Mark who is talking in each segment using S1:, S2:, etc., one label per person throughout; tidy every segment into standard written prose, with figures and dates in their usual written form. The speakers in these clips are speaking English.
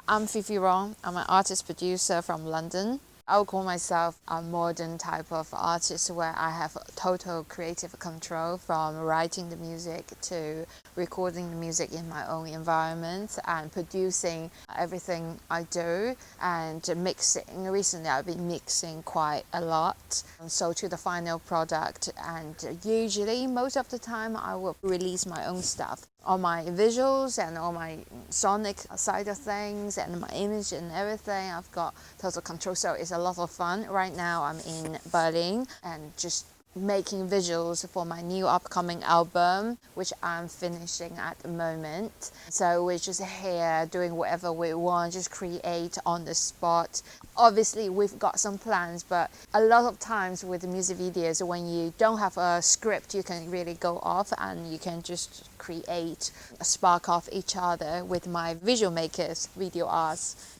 S1: I'm Fifi Rong. I'm an artist producer from London. I would call myself a modern type of artist where I have total creative control from writing the music to recording the music in my own environment and producing everything I do and mixing. Recently I've been mixing quite a lot, so to the final product, and usually most of the time I will release my own stuff. All my visuals and all my sonic side of things and my image and everything, I've got total control, so it's a lot of fun. Right now I'm in Berlin and just making visuals for my new upcoming album, which I'm finishing at the moment. So we're just here doing whatever we want, just create on the spot. Obviously we've got some plans, but a lot of times with the music videos, when you don't have a script, you can really go off and you can just create a spark off each other with my visual makers, video arts.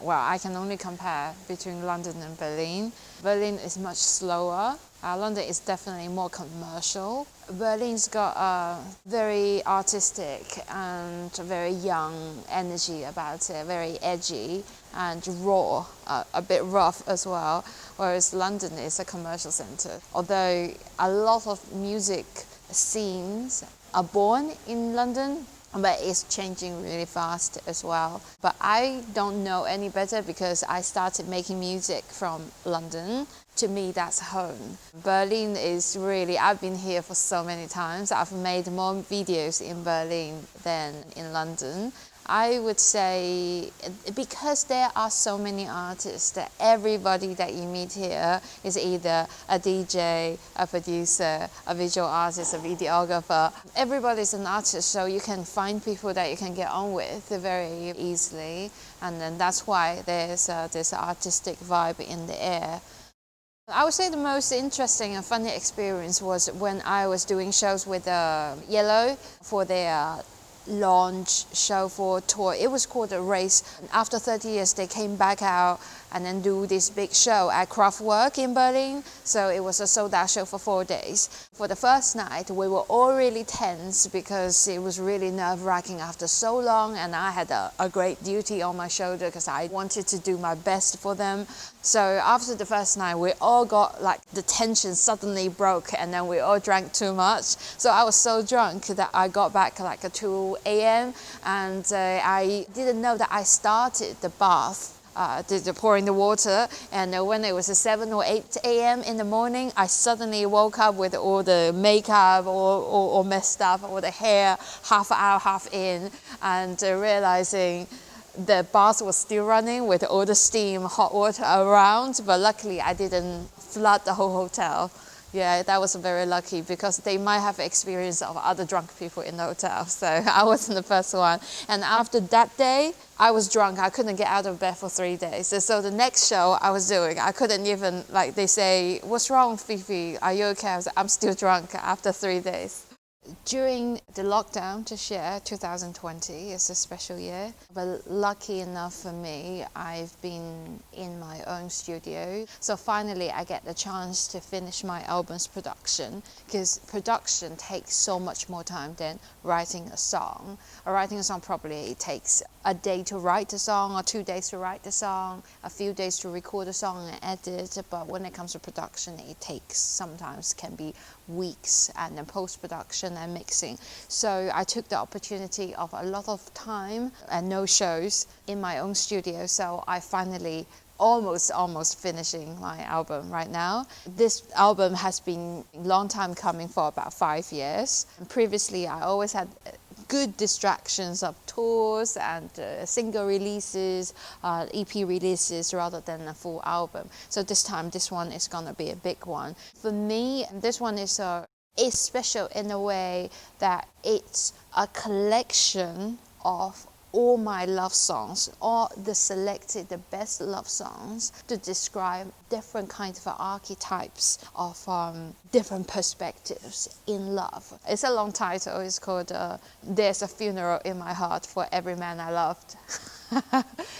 S1: Well, I can only compare between London and Berlin. Berlin is much slower. London is definitely more commercial. Berlin's got a very artistic and very young energy about it, very edgy and raw, a bit rough as well, whereas London is a commercial centre. Although a lot of music scenes are born in London, but it's changing really fast as well. But I don't know any better because I started making music from London. To me, that's home. Berlin is really, I've been here for so many times. I've made more videos in Berlin than in London. I would say because there are so many artists that everybody that you meet here is either a DJ, a producer, a visual artist, a videographer. Everybody's an artist, so you can find people that you can get on with very easily, and then that's why there's this artistic vibe in the air. I would say the most interesting and funny experience was when I was doing shows with Yellow for their launch show for tour. It was called a race. After 30 years they came back out and then do this big show at Kraftwerk in Berlin. So it was a sold out show for 4 days. For the first night we were all really tense because it was really nerve-wracking after so long, and I had a great duty on my shoulder because I wanted to do my best for them. So after the first night we all got like the tension suddenly broke, and then we all drank too much. So I was so drunk that I got back like at 2 a.m. and I didn't know that I started the bath, pouring the water, and when it was 7 or 8 a.m. in the morning, I suddenly woke up with all the makeup all messed up, all the hair half out, half in, and realizing the bath was still running with all the steam, hot water around, but luckily I didn't flood the whole hotel. Yeah, that was very lucky because they might have experience of other drunk people in the hotel. So I wasn't the first one. And after that day, I was drunk. I couldn't get out of bed for 3 days. So the next show I was doing, I couldn't even, like they say, "What's wrong, Fifi? Are you okay?" I was like, "I'm still drunk after 3 days." During the lockdown this year, 2020, is a special year, but lucky enough for me, I've been in my own studio. So finally I get the chance to finish my album's production, because production takes so much more time than writing a song. Writing a song probably takes a day to write a song or 2 days to write the song, a few days to record a song and edit, but when it comes to production, it takes sometimes can be weeks, and then post-production and mixing. So I took the opportunity of a lot of time and no shows in my own studio, so I finally almost finishing my album right now. This album has been a long time coming for about 5 years. And previously I always had good distractions of tours and single releases, EP releases rather than a full album. So this time, this one is gonna be a big one. For me, this one is special in a way that it's a collection of all my love songs, all the best love songs to describe different kinds of archetypes of different perspectives in love. It's a long title. It's called There's a Funeral in My Heart for Every Man I Loved.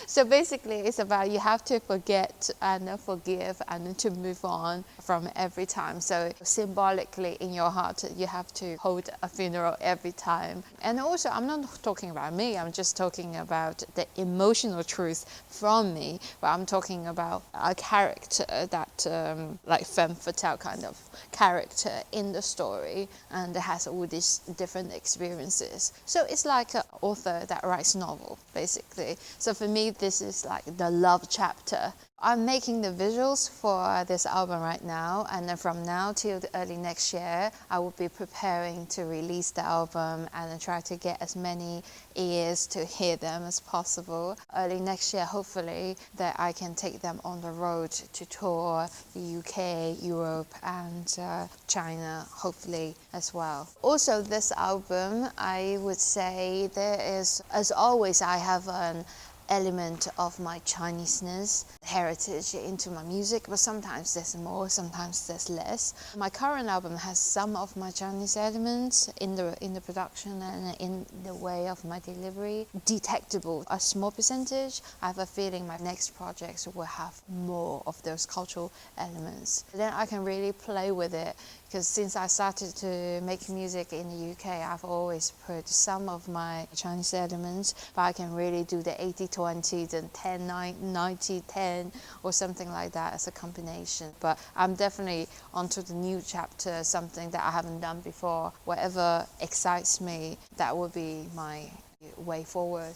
S1: So basically it's about you have to forget and forgive and to move on from every time. So symbolically in your heart you have to hold a funeral every time. And also I'm not talking about me, I'm just talking about the emotional truth from me, but I'm talking about a character that like femme fatale kind of character in the story, and has all these different experiences. So it's like an author that writes novel basically. So for me this is like the love chapter. I'm making the visuals for this album right now, and then from now till the early next year I will be preparing to release the album and then try to get as many ears to hear them as possible. Early next year hopefully that I can take them on the road to tour the UK, Europe and China hopefully as well. Also this album, I would say there is, as always, I have an element of my Chineseness, heritage into my music, but sometimes there's more, sometimes there's less. My current album has some of my Chinese elements in the production and in the way of my delivery. Detectable, a small percentage. I have a feeling my next projects will have more of those cultural elements. Then I can really play with it, because since I started to make music in the UK, I've always put some of my Chinese elements, but I can really do the 80-20, the 10-90-10 or something like that as a combination. But I'm definitely onto the new chapter, something that I haven't done before. Whatever excites me, that will be my way forward.